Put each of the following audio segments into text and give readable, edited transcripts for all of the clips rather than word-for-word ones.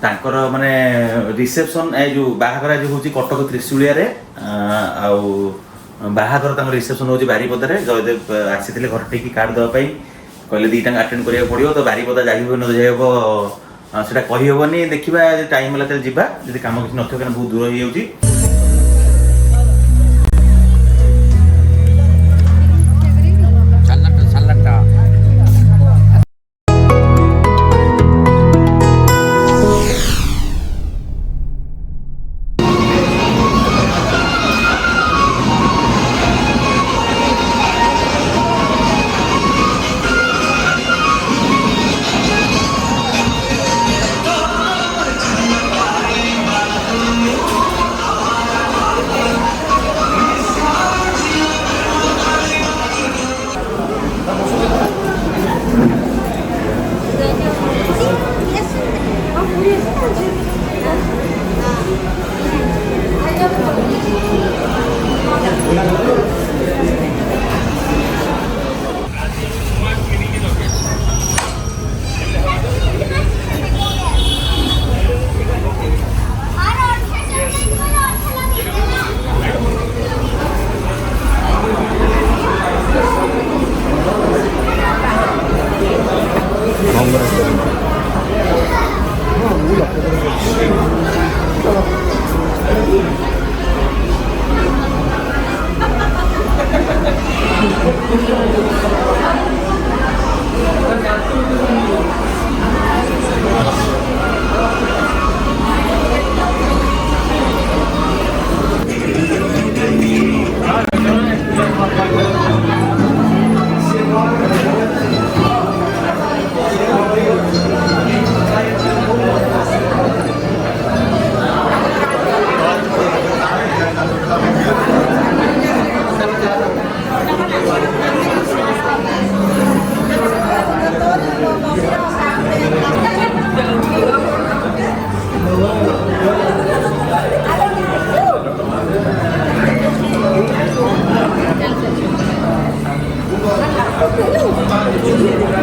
ତାଙ୍କର ମାନେ ରିସେପସନ୍ ଏ ଯେଉଁ ବାହାଘର ଆଜି ହେଉଛି କଟକ ତ୍ରିଶୂଳିଆରେ ଆଉ ବାହାଘର ତାଙ୍କ ରିସେପସନ୍ ହେଉଛି ବାରିପଦାରେ। ଜୟଦେବ ଆସିଥିଲେ ଘର ଠିକି କାର୍ଡ଼ ଦେବା ପାଇଁ, କହିଲେ ଦୁଇଟାଙ୍କ ଆଟେଣ୍ଡ କରିବାକୁ ପଡ଼ିବ। ତ ବାରିପଦା ଯାଇ ହେବ ନ ଯାଇ ହେବ ସେଇଟା କହିହେବନି, ଦେଖିବା ଟାଇମ୍ ହେଲା ତାହେଲେ ଯିବା, ଯଦି କାମ କିଛି ନଥିବ କାରଣ ବହୁତ ଦୂର ହେଇଯାଉଛି।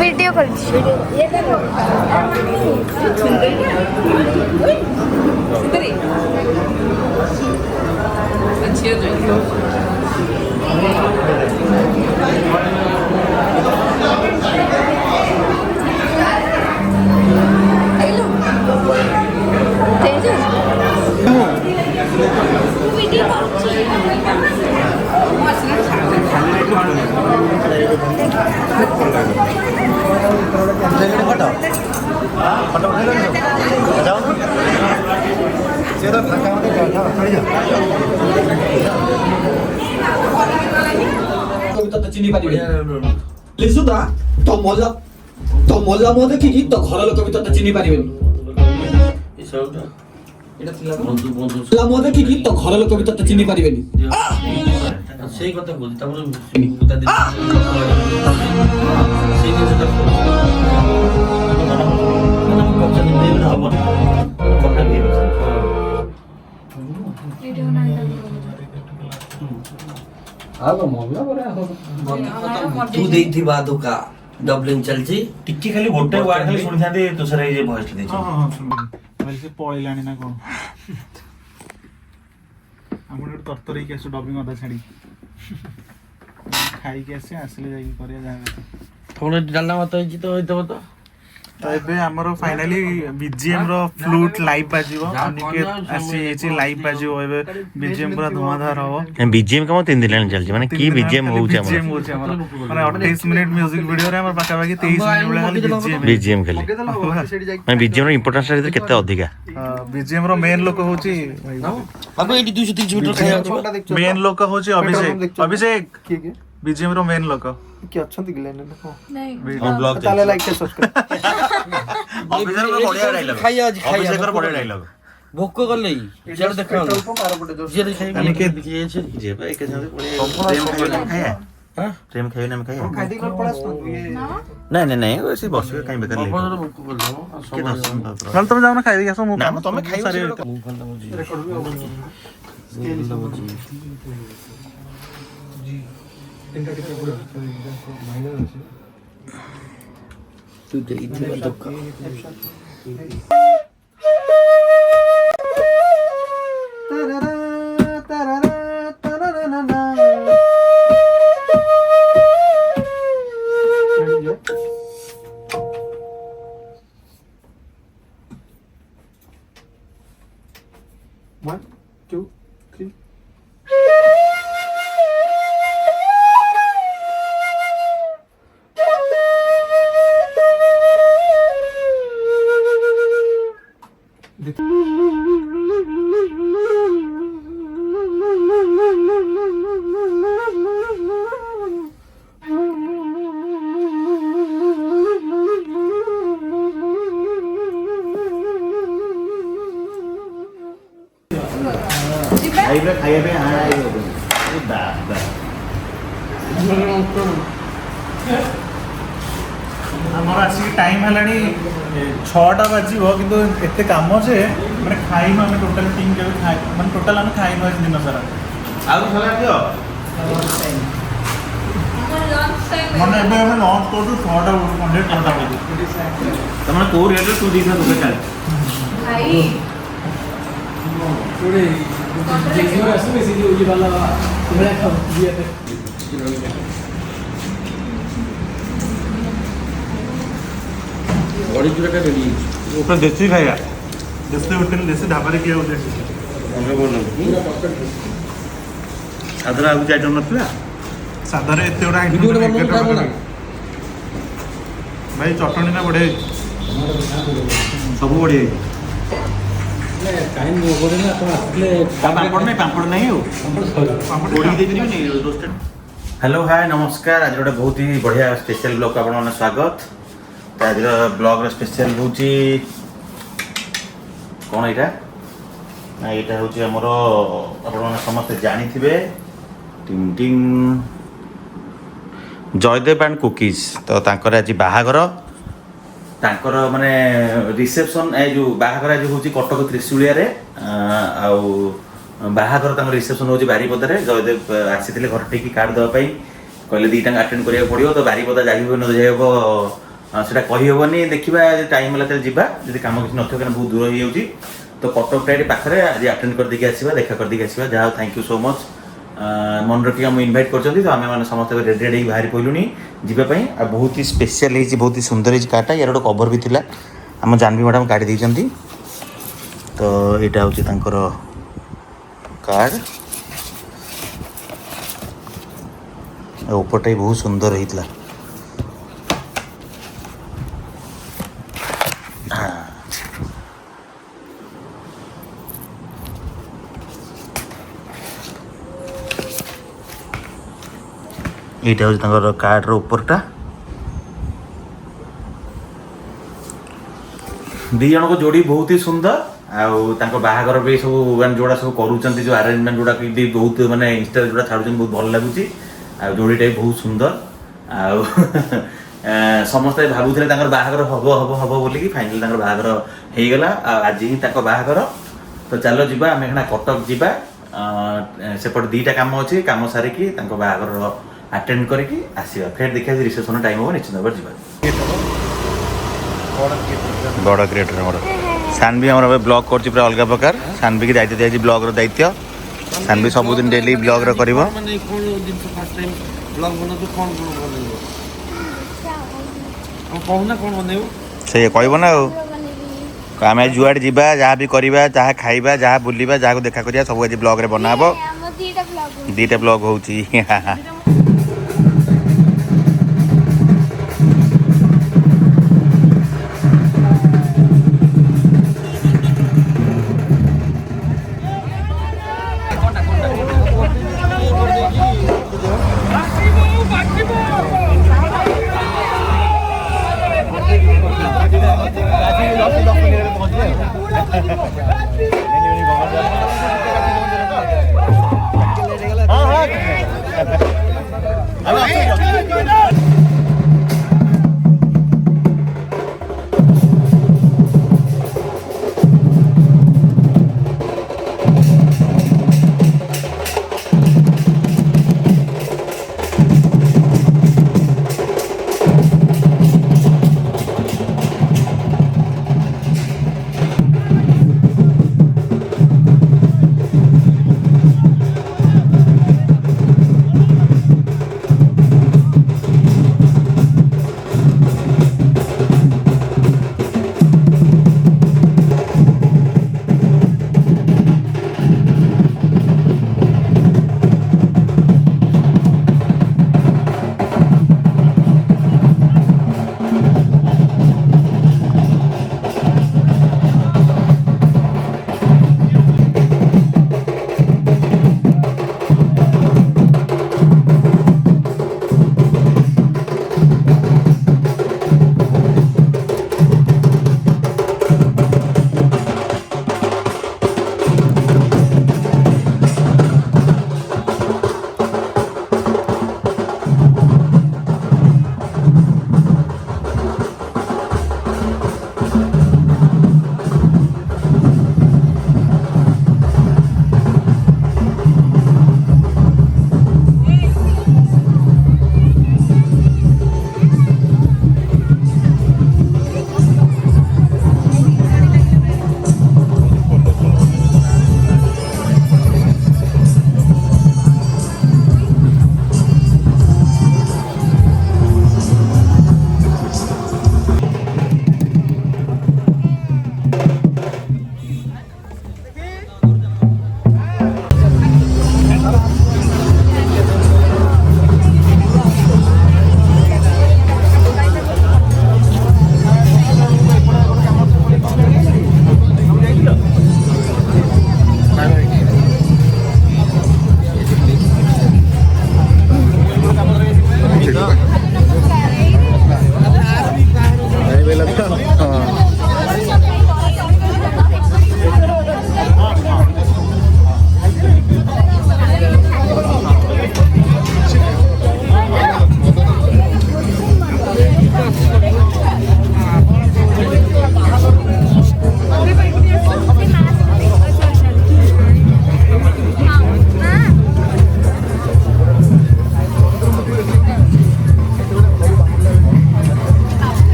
वीडियो कर ଚିହ୍ନି ପାରିବେନି ଲିସୁଦା ତ ମଲା ମୋ ଦେଖିକି ତ ଘର ଲୋକ ବି ତତେ ଚିହ୍ନି ପାରିବେନି। ମଲା ମୋ ଦେଖିକି ତ ଘର ଲୋକ ବି ତତେ ଚିହ୍ନି ପାରିବେନି। ସେଇ କଥା କହୁଛି ତାପରେ ତୁ ଦେଇଥିବା ଧୋକା ଡବଲିଂ ଚାଲିଛି ଟିକେ ଖାଲି ଗୋଟେ ୱାର୍ଡ ଖାଲି ଶୁଣିଥାନ୍ତି ତୁଷାର ଏଇ ଯେ ଭଏସ୍ ଦେଇଛି। ସେ ପଳେଇଲାଣି ନା କଣ? ଆମର ଗୋଟେ ତରତର ହେଇକି ଆସୁ ଡବିଂ ଅଧା ଛାଡି ଖାଇକି ଆସିଲେ ଯାଇକି କରିବା ଯାହା ତମର ଡାଲମା ଭାତ ହେଇଛି ତ ହେଇଥିବ ତ। ତ ଏବେ ଆମର ଫାଇନାଲି ବିଜିଏମ ର ଫ୍ଲୁଟ ଲାଇଭ ବାଜିବ, ଅନିକେତ ଆସିଯାଇଛି ଲାଇଭ ବାଜିବ ଏବେ। ବିଜିଏମ ପୁରା ଧୂଆଁଧାର ହବ। ବିଜିଏମ କାମ 3 ଦିନ ହେଲାଣି ଚାଲିଛି, ମାନେ କି ବିଜିଏମ ହଉଛି ଆମର ମାନେ 28 ମିନିଟ୍ ମ୍ୟୁଜିକ ଭିଡିଓ ରେ ଆମର ପାଖାପାଖି 23 ମିନିଟ୍ ଭଳିଆ ଖାଲି ବିଜିଏମ ଖାଲି। ମାନେ ବିଜିଏମ ର ଇମ୍ପୋର୍ଟାନ୍ସ ଭିତରେ କେତେ ଅଧିକା। ବିଜିଏମ ର ମେନ୍ ଲୋକ ହଉଛି ବାବୁ ଏଇଠି 230 ମିଟର ଖାଇବାକୁ ମେନ୍ ଲୋକ ହଉଛି ଅଭିଷେକ ବିଜିଏମ ର ମେନ୍ ଲୋକ କିଏ ଅଛନ୍ତି କି ଲାଇନ୍ ରେ? ତାହେଲେ ଲାଇକ୍ ସବସ୍କ୍ରାଇବ। ବଢିଆ ଡାଇଲଗ, ଅଭିଷେକର ବଢିଆ ଡାଇଲଗ। ଭୋକ କଲେ ସିଆଡେ ଦେଖା ପ୍ରେମ ଖାଇବେ ନା ନାଇଁ ନାଇଁ ନାଇଁ ସେ ବସିବେ କାଇଁ ବେକାର ନହେଲେ ତମେ ଯାଉନ ଖାଇଦେଇକି ଆସ। ମୁଁ ତମେ ଖାଇବ ତୁ ଦେଇଥିବା ଧୋକା 1 2 3 ଖାଇବା ପାଇଁ ଆମର ଆସିକି ଟାଇମ୍ ହେଲାଣି 6ଟା ବାଜିବ କିନ୍ତୁ ଏତେ କାମ ଯେ ମାନେ ଖାଇନୁ ଆମେ ଟୋଟାଲ ଟିମ୍ କେବେ ମାନେ ଟୋଟାଲ ଆମେ ଖାଇନୁ ଆଜି ଦିନ ସାରା ଆଉ ଖାଇବା ଦିଅ ମାନେ ଏବେ ଆମେ ଲଞ୍ଚ କରୁଛୁ 6ଟା ବେଳକୁ 6ଟା ବେଳକୁ ତମେ କୋଉ ରେଟ୍ରେ ତୁ ଦେଇଥା ଦୋକାନ ଚାଲେ बड़ी चूड़ा का रेडी ऊपर देसी खाया देसी होटल देसी ढाबा रे किया होते ସାଧାରଣ ଆଉ କିଛି ଆଇଟମ୍ ନଥିଲା ସାଧାରେ ଏତେ ଗୁଡ଼ା ଭିଡ଼ିଓ ଟେ ବନଉଛୁ ଖାଇବ ନା ଭାଇ ଚଟଣି ନା ବଢ଼ିଆ ହେଇଛି ସବୁ ବଢ଼ିଆ ହେଇଛି ଟାଇମ୍ ବଢ଼େ ନା ଆପଣ ଆସିଲେ ପାମ୍ପଡ଼ ନାହିଁ ଆଉ ହ୍ୟାଲୋ ହାଏ ନମସ୍କାର ଆଜି ଗୋଟେ ବହୁତ ହି ବଢ଼ିଆ ସ୍ପେଶାଲ ବ୍ଲଗ୍କୁ ଆପଣମାନେ ସ୍ୱାଗତ ତ ଆଜିର ବ୍ଲଗ୍ର ସ୍ପେଶାଲ ହେଉଛି କ'ଣ ଏଇଟା ନା ଏଇଟା ହେଉଛି ଆମର ଆପଣମାନେ ସମସ୍ତେ ଜାଣିଥିବେ team team Jaydev and cookies ତ ତାଙ୍କର ଆଜି ବାହାଘର ତାଙ୍କର ମାନେ ରିସେପସନ୍ ଏ ଯେଉଁ ବାହାଘର ଆଜି ହେଉଛି କଟକ ତ୍ରିଶୁଳିଆରେ ଆଉ ବାହାଘର ତାଙ୍କର ରିସେପସନ୍ ହେଉଛି ବାରିପଦାରେ ଜୟଦେବ ଆସିଥିଲେ ଘର ଟେକି କାର୍ଡ଼ ଦେବା ପାଇଁ କହିଲେ ଦୁଇଟାଙ୍କ ଆଟେଣ୍ଡ କରିବାକୁ ପଡ଼ିବ ତ ବାରିପଦା ଯାଇହେବ ନ ଯାଇହେବ ସେଇଟା କହିହେବନି ଦେଖିବା ଟାଇମ୍ ହେଲା ତାହେଲେ ଯିବା ଯଦି କାମ କିଛି ନଥିବ କାରଣ ବହୁତ ଦୂର ହେଇଯାଉଛି ତ କଟକ ଟାଇମ୍ ପାଖରେ ଆଜି ଆଟେଣ୍ଡ କରିଦେଇକି ଆସିବା ଦେଖା କରିଦେଇକି ଆସିବା ଯାହା ହଉ ଥ୍ୟାଙ୍କ ୟୁ ସୋ ମଚ୍ ମନେ ରଖିକି ଆମକୁ ଇନଭାଇଟ୍ କରିଛନ୍ତି ତ ଆମେମାନେ ସମସ୍ତେ ରେଡ଼ି ରେଡ଼ି ହେଇକି ବାହାରି ପଡ଼ିଲୁଣି ଯିବା ପାଇଁ ଆଉ ବହୁତ ହି ସ୍ପେଶାଲ୍ ହେଇଛି ବହୁତ ହି ସୁନ୍ଦର ହେଇଛି କାର୍ଟା ୟାର ଗୋଟେ କଭର୍ ବି ଥିଲା ଆମ ଜାହ୍ନବୀ ମ୍ୟାଡ଼ାମ୍ କାଢ଼ି ଦେଇଛନ୍ତି ତ ଏଇଟା ହେଉଛି ତାଙ୍କର କାର୍ଡ଼ ଆଉ ଉପରଟା ବି ବହୁତ ସୁନ୍ଦର ହେଇଥିଲା এইটা হচ্ছে তাଙ୍କର କାର୍ଡ଼ର ଉପରଟା ଦୁଇ ଜଣଙ୍କ ଯୋଡ଼ି ବହୁତ ହି ସୁନ୍ଦର ଆଉ ତାଙ୍କ ବାହାଘର ବି ସବୁ ମାନେ ଯୋଉଟା ସବୁ କରୁଛନ୍ତି ଯେଉଁ ଆରେଞ୍ଜମେଣ୍ଟ ଗୁଡ଼ାକ ବି ବହୁତ ମାନେ ଇନଷ୍ଟାରେ ଯୋଉଟା ଛାଡ଼ୁଛନ୍ତି ବହୁତ ଭଲ ଲାଗୁଛି ଆଉ ଯୋଡ଼ିଟା ବି ବହୁତ ସୁନ୍ଦର ଆଉ ସମସ୍ତେ ଭାବୁଥିଲେ ତାଙ୍କର ବାହାଘର ହବ ବୋଲିକି ଫାଇନାଲି ତାଙ୍କର ବାହାଘର ହେଇଗଲା ଆଉ ଆଜି ହିଁ ତାଙ୍କ ବାହାଘର ତ ଚାଲ ଯିବା ଆମେ ଏଇନା କଟକ ଯିବା ସେପଟେ ଦୁଇଟା କାମ ଅଛି କାମ ସାରିକି ତାଙ୍କ ବାହାଘର ଆଟେଣ୍ଡ କରିକି ଆସିବା ଫେର ଦେଖିବା ରିସେପସନ୍ ଟାଇମ୍ ହେବ ନିଶ୍ଚିତ ଭାବରେ ଯିବା ବଡ଼ କ୍ରିଏଟର ଆମର ସାନଭି ଆମର ଏବେ ବ୍ଲଗ୍ କରୁଛି ପୁରା ଅଲଗା ପ୍ରକାର ସାନଭିକି ଦାୟିତ୍ୱ ଦିଆଯାଇଛି ବ୍ଲଗ୍ର ଦାୟିତ୍ୱ ସାନଭି ସବୁଦିନ ଡେଲି ବ୍ଲଗ୍ର କରିବ ସେଇଆ କହିବ ନା ଆଉ ଆମେ ଯୁଆଡ଼େ ଯିବା ଯାହା ବି କରିବା ଯାହା ଖାଇବା ଯାହା ବୁଲିବା ଯାହାକୁ ଦେଖା କରିବା ସବୁ ଆଜି ବ୍ଲଗ୍ରେ ବନା ହେବ ଦୁଇଟା ବ୍ଲଗ୍ ହେଉଛି